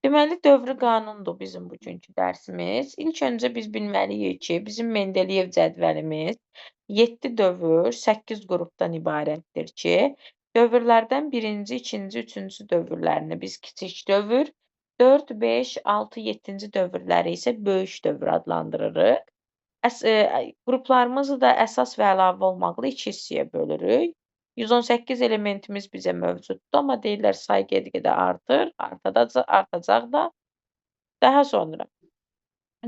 Deməli, dövrü qanundur bizim bugünkü dərsimiz. İlk öncə biz bilməliyik ki, bizim Mendeleyev cədvəlimiz 7 dövr, 8 qrupdan ibarətdir ki, dövrlərdən birinci, ikinci, üçüncü dövrlərini biz kiçik dövr, 4, 5, 6, 7-ci dövrləri isə böyük dövr adlandırırıq. Qruplarımızı da əsas və əlavə olmaqla 2 hissəyə bölürük. 118 elementimiz bizə mövcuddur, amma deyirlər say get-gedə artır, artacaq da. Daha sonra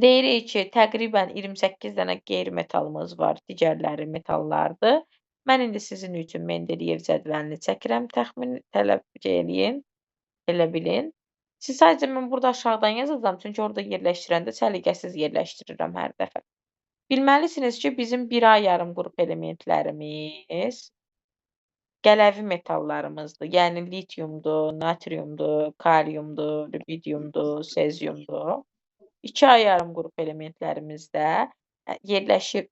deyirik ki, təqribən 28 dənə qeyri-metalımız var, digərləri metallardır. Mən indi sizin üçün Mendeleyev cədvəlini çəkirəm, təxmin eləyin, elə bilin. Siz sadəcə mən burada aşağıdan yazacağam, çünki orada yerləşdirəndə səliqəsiz yerləşdirirəm hər dəfə. Bilməlisiniz ki, bizim 1A yarım qrup elementlərimiz qələvi metallarımızdır. Yəni litiumdur, natriumdur, kaliumdur, rubidiumdur, seziumdur. 2A yarım qrup elementlərimiz də yerləşir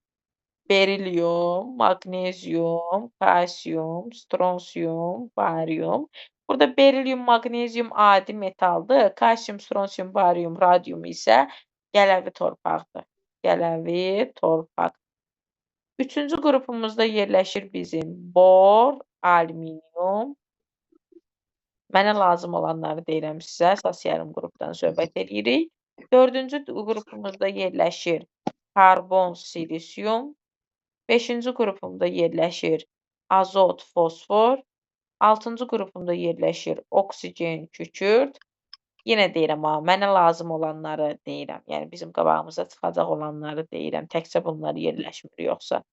berilyum, maqnezium, kalsium, stronsium, barium. Burada berilyum, maqnezium adi metaldır. Kalsium, stronsium, barium, radium isə qələvi torpaqdır. Qələvi torpaq. Üçüncü qrupumuzda yerləşir bizim bor, alüminium. Mənə lazım olanları deyirəm sizə, əsas yarım qrupdan söhbət edirik. Dördüncü qrupumuzda yerləşir karbon, silisium. Beşinci qrupumda yerləşir azot, fosfor. Altıncı qrupumda yerləşir oksigen, kükürt. Yenə deyirəm, amma mənə lazım olanları deyirəm. Yəni bizim qabağımıza çıxacaq olanları deyirəm. Təkcə bunlar yerləşmir yoxsa.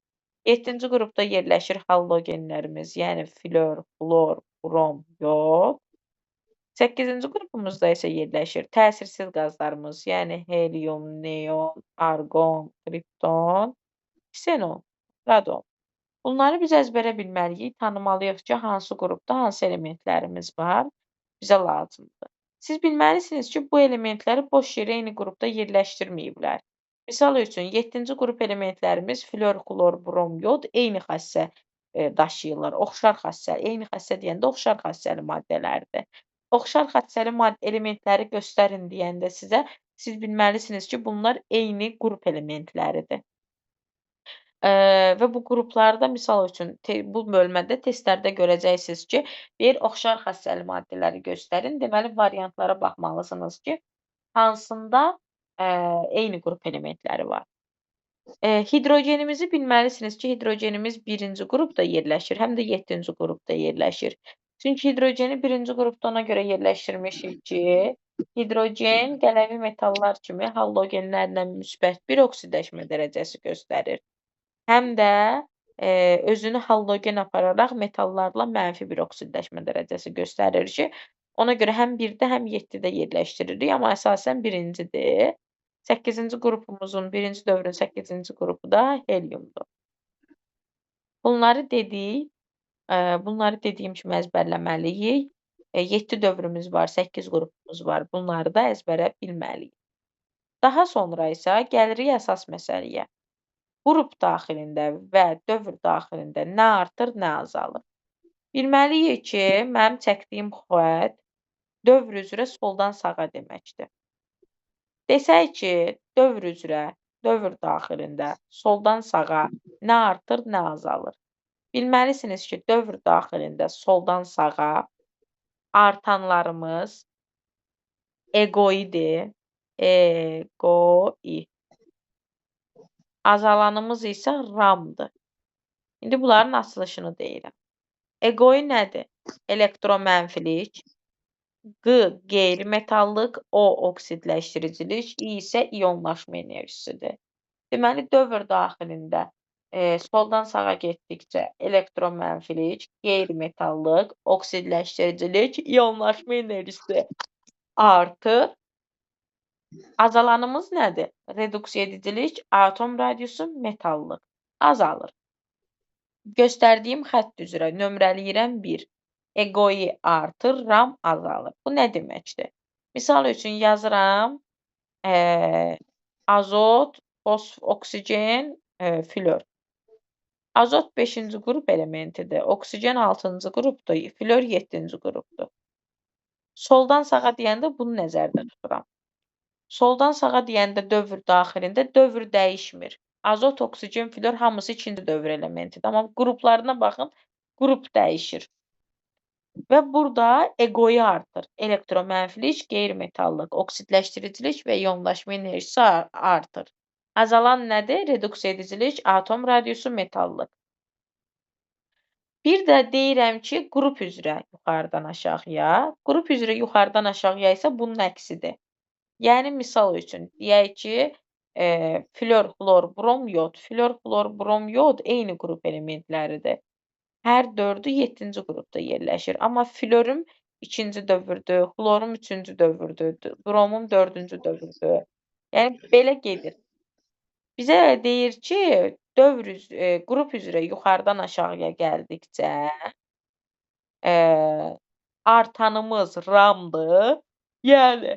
7-ci qrupda yerləşir halogenlərimiz, yəni flor, xlor, brom, yod. 8-ci qrupumuzda isə yerləşir təsirsiz qazlarımız, yəni helium, neon, argon, kripton, ksenon, radon. Bunları biz əzbərə bilməliyik, tanımalıyıq ki, hansı qrupda hansı elementlərimiz var, bizə lazımdır. Siz bilməlisiniz ki, bu elementləri boş yerə eyni qrupda yerləşdirməyiblər. Misal üçün, 7-ci qrup elementlərimiz flor, xlor, brom, yod eyni xassə daşıyırlar. Oxşar xassəli, eyni xassə deyəndə oxşar xassəli maddələrdir. Oxşar xassəli elementləri göstərin deyəndə sizə, siz bilməlisiniz ki, bunlar eyni qrup elementləridir. Və bu qruplarda misal üçün bu bölmədə testlərdə görəcəksiniz ki, deyir oxşar xassəli maddələri göstərin. Deməli variantlara baxmalısınız ki, hansında eyni qrup elementləri var. Hidrogenimizi bilməlisiniz ki, hidrogenimiz 1-ci qrupda yerləşir, həm də 7-ci qrupda yerləşir. Çünki hidrogeni 1-ci qrupda ona görə yerləşdirmişik ki, hidrogen qələvi metallar kimi halogenlərlə müsbət bir oksidləşmə dərəcəsi göstərir. Həm də özünü halogen apararaq metallarla mənfi bir oksidləşmə dərəcəsi göstərir ki, ona görə həm 1-də, həm 7-də yerləşdiririk, amma əsasən 1-cidir. 8-ci qrupumuzun, 1-ci dövrün 8-ci qrupu da heliumdur. Bunları dedik, bunları dediyim kimi əzbərləməliyik. 7 dövrümüz var, 8 qrupumuz var, bunları da əzbərə bilməliyik. Daha sonra isə gəlirik əsas məsələyə. Qrup daxilində və dövr daxilində nə artır, nə azalır. Bilməliyik ki, mənim çəkdiyim xətt dövr üzrə soldan sağa deməkdir. Desək ki, dövr üzrə, dövr daxilində soldan sağa nə artır, nə azalır. Bilməlisiniz ki, dövr daxilində soldan sağa artanlarımız eqoidir, eqoi. Azalanımız isə ramdır. İndi bunların açılışını deyirəm. Eqoi nədir? Elektromənfilik, Q qeyri-metallıq, O oksidləşdiricilik, I isə iyonlaşma enerjisidir. Deməli, dövr daxilində soldan sağa getdikcə elektromənfilik, qeyri-metallıq, oksidləşdiricilik, iyonlaşma enerjisi artır. Azalanımız nədir? Reduks edicilik, atom radiusu, metallıq azalır. Göstərdiyim xətt üzrə nömrələyirəm 1. Eqoi artır, ram azalır. Bu nə deməkdir? Misal üçün yazıram azot, oksigen, flor. Azot 5-ci qrup elementidir, oksigen 6-cı qrupdur, flor 7-ci qrupdur. Soldan sağa deyəndə bunu nəzərdə tuturam. Soldan sağa deyəndə dövr daxilində dövr dəyişmir. Azot, oksigen, flor hamısı ikinci dövr elementidir. Amma qruplarına baxın, qrup dəyişir. Və burada eqoyu artır. Elektromənfilik, qeyri-metallıq, oksidləşdiricilik və ionlaşma enerjisi artır. Azalan nədir? Reduksiya edicilik, atom radiusu, metallıq. Bir də deyirəm ki, qrup üzrə yuxarıdan aşağıya. Qrup üzrə yuxarıdan aşağıya isə bunun əksidir. Yəni, misal üçün, deyək ki, flor, xlor, brom, yod. Flor, xlor, brom, yod eyni qrup elementləridir. Hər dördü 7-ci qrupda yerləşir. Amma florum 2-ci dövrdür, xlorum 3-cü dövrdür, bromum 4-cü dövrdür. Yəni, belə gedir. Bizə deyir ki, qrup üzrə yuxarıdan aşağıya gəldikcə artanımız ramdır. Yəni,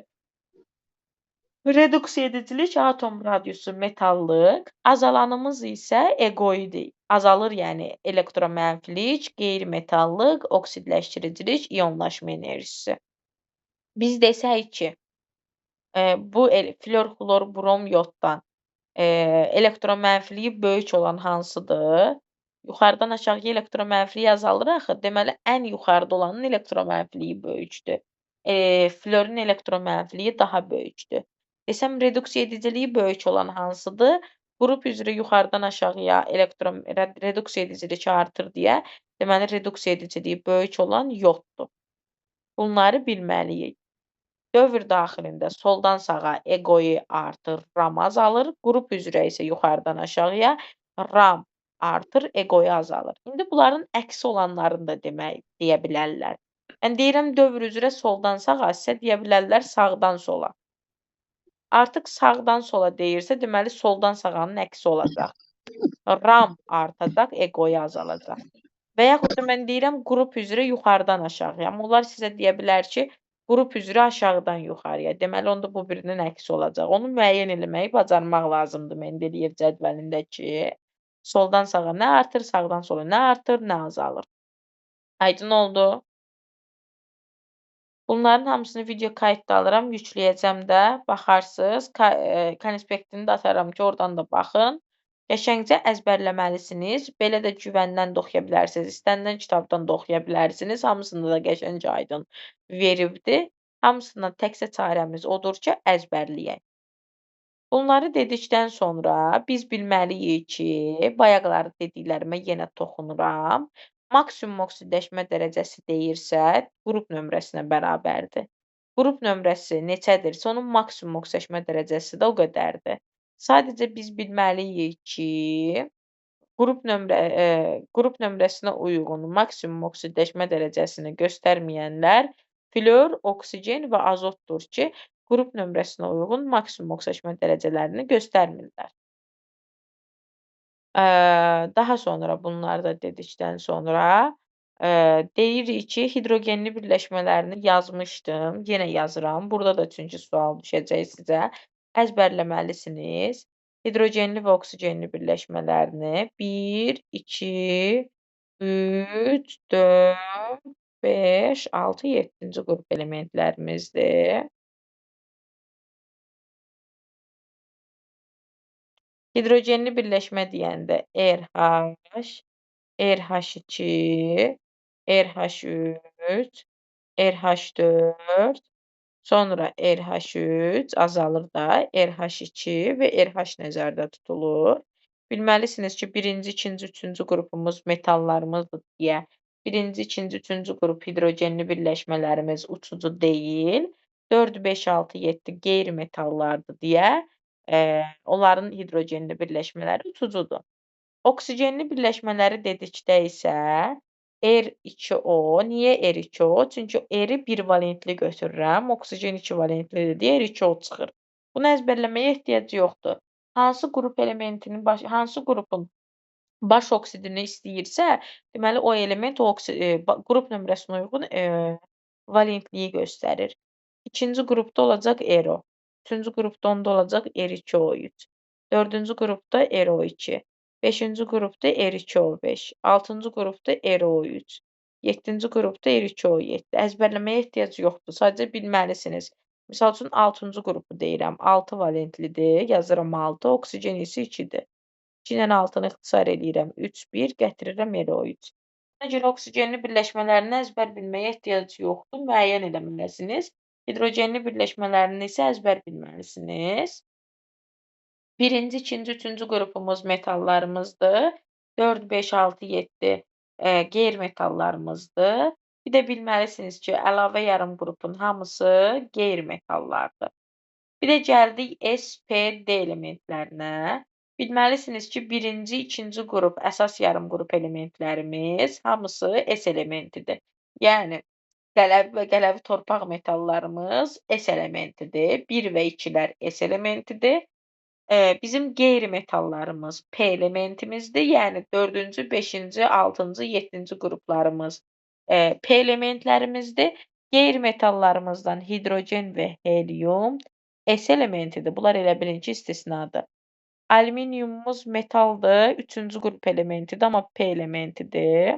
reduksiya edicilik, atom radiusu, metallıq. Azalanımız isə eqoidir. Azalır, yəni elektromənfilik, qeyri-metallıq, oksidləşdiricilik, ionlaşma enerjisi. Biz desək ki, bu flor, xlor, brom, yoddan elektromənfiliyi böyük olan hansıdır? Yuxarıdan aşağıya elektromənfiliyi azalır axı. Deməli, ən yuxarıda olanın elektromənfiliyi böyükdür. Florun elektromənfiliyi daha böyükdür. Desəm, reduksiya ediciliyi böyük olan hansıdır? Qrup üzrə yuxarıdan aşağıya reduksiya edicilik artır deyə, deməli, reduksiya ediciliyi böyük olan yoddur. Bunları bilməliyik. Dövr daxilində soldan sağa eqoyu artır, ram azalır. Qrup üzrə isə yuxarıdan aşağıya ram artır, eqoyu azalır. İndi bunların əksi olanlarını da deyə bilərlər. Mən deyirəm, dövr üzrə soldan sağa, sizə deyə bilərlər sağdan sola. Artıq sağdan sola deyirsə, deməli, soldan sağanın əksi olacaq. Ram artacaq, eqoyu azalacaq. Və yaxud da mən deyirəm, qrup üzrə yuxarıdan aşağıya. Amma onlar sizə deyə bilər ki, qrup üzrə aşağıdan yuxarıya. Deməli, onda bu birinin əksi olacaq. Onu müəyyən eləməyi bacarmaq lazımdır Mendeleyev cədvəlində ki, soldan sağa nə artır, sağdan sola nə artır, nə azalır. Aydın oldu? Bunların hamısını video qaydda alıram, yükləyəcəm də, baxarsınız. Konspektini də ataram ki, oradan da baxın. Qəşəngcə əzbərləməlisiniz. Belə də güvəndən də oxuya bilərsiniz. İstənilən kitabdan da oxuya bilərsiniz. Hamısında da qəşəngcə aydın veribdir. Hamısına təkcə çarəmiz odur ki, əzbərləyək. Bunları dedikdən sonra biz bilməliyik ki, bayaqları dediklərimə yenə toxunuram. Maksimum oksidləşmə dərəcəsi deyirsə, qrup nömrəsinə bərabərdir. Qrup nömrəsi neçədirsə, onun maksimum oksidləşmə dərəcəsi də o qədərdir. Sadəcə biz bilməliyik ki, qrup nömrəsinə uyğun maksimum oksidləşmə dərəcəsini göstərməyənlər flor, oksigen və azotdur ki, qrup nömrəsinə uyğun maksimum oksidləşmə dərəcələrini göstərmirlər. Daha sonra bunları da dedikdən sonra deyirik ki, hidrogenli birləşmələrini yazmışdım. Yenə yazıram. Burada da çünki sual düşəcək sizə. Əzbərləməlisiniz. Hidrogenli və oksigenli birləşmələrini 1, 2, 3, 4, 5, 6, 7-ci qrup elementlərimizdir. Hidrogenli birləşmə deyəndə RH, RH2, RH3, RH4, sonra RH3 azalır da, RH2 və RH nəzərdə tutulur. Bilməlisiniz ki, 1-ci, 2-ci, 3-cü qrupumuz metallarımızdır deyə, 1-ci, 2-ci, 3-cü qrup hidrogenli birləşmələrimiz uçucu deyil, 4, 5, 6, 7 qeyri-metallardır deyə, onların hidrogenli birləşmələri uçucudur. Oksigenli birləşmələri dedikdə isə R2O. Niyə R2O? Çünki R-i 1 valentli götürürəm, oksigen 2 valentlidir deyə R2O çıxır. Bunu əzbərləməyə ehtiyac yoxdur. Hansı qrupun baş oksidini istəyirsə, deməli o element qrup nömrəsinə uyğun valentliyi göstərir. 2-ci qrupda olacaq RO. 3-cü qrupda onda olacaq R2O3. 4-cü qrupda RO2. 5-ci qrupda R2O5. 6-cı qrupda RO3. 7-ci qrupda Eriçi-O7. Əzbərləməyə ehtiyac yoxdur, sadəcə bilməlisiniz. Misal üçün 6-cı qrupu deyirəm, 6 valentlidir, yazıram 6, oksigen isə 2-dir. 2 ilə 6-nı ixtisar eləyirəm, 3, 1, gətirirəm LO3. Buna görə oksigenli birləşmələrini əzbər bilməyə ehtiyac yoxdur, müəyyən eləməlisiniz. Hidrogenli birləşmələrini isə əzbər bilməlisiniz. 1-ci, 2-ci, 3-cü qrupumuz metallarımızdır. 4, 5, 6, 7 qeyri-metallarımızdır. Bir də bilməlisiniz ki, əlavə yarım qrupun hamısı qeyri-metallardır. Bir də gəldik S, P, D elementlərinə. Bilməlisiniz ki, 1-ci, 2-ci qrup əsas yarım qrup elementlərimiz hamısı S elementidir. Yəni qələvi və qələvi torpaq metallarımız S elementidir. 1 və 2-lər S elementidir. Bizim qeyri-metallarımız P elementimizdir. Yəni 4-cü, 5-ci, 6-cı, 7-ci qruplarımız P elementlərimizdir. Qeyri-metallarımızdan hidrogen və helium S elementidir. Bunlar elə bilin ki, istisnadır. Alüminiumumuz metaldır, 3-cü qrup elementidir, amma P elementidir.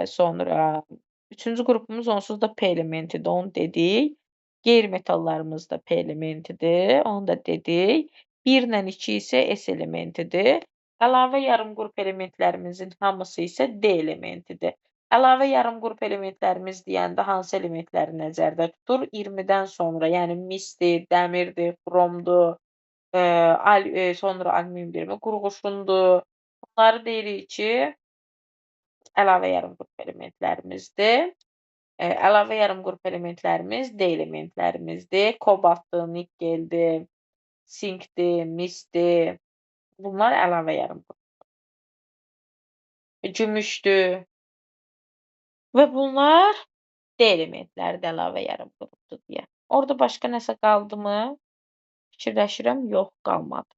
Sonra 3-cü qrupumuz onsuz da P elementidir, onu dedik. Qeyri-metallarımız da P elementidir, onu da dedik. 1 ilə 2 isə S elementidir. Əlavə yarım qrup elementlərimizin hamısı isə D elementidir. Əlavə yarım qrup elementlərimiz deyəndə hansı elementləri nəzərdə tutur? 20-dən sonra, yəni misdir, dəmirdir, xromdur, sonra alüminium deyirəm, qurğuşundur. Bunları deyirik ki, əlavə yarım qrup elementlərimizdir. Əlavə yarım qrup elementlərimiz D elementlərimizdir. Kobaltdır, nikeldir, sinkdir, misdir. Bunlar əlavə yarım qrup. Gümüşdür. Və bunlar D elementləridir, əlavə yarım qrupdur deyə. Orada başqa nəsə qaldımı? Fikirləşirəm, yox, qalmadı.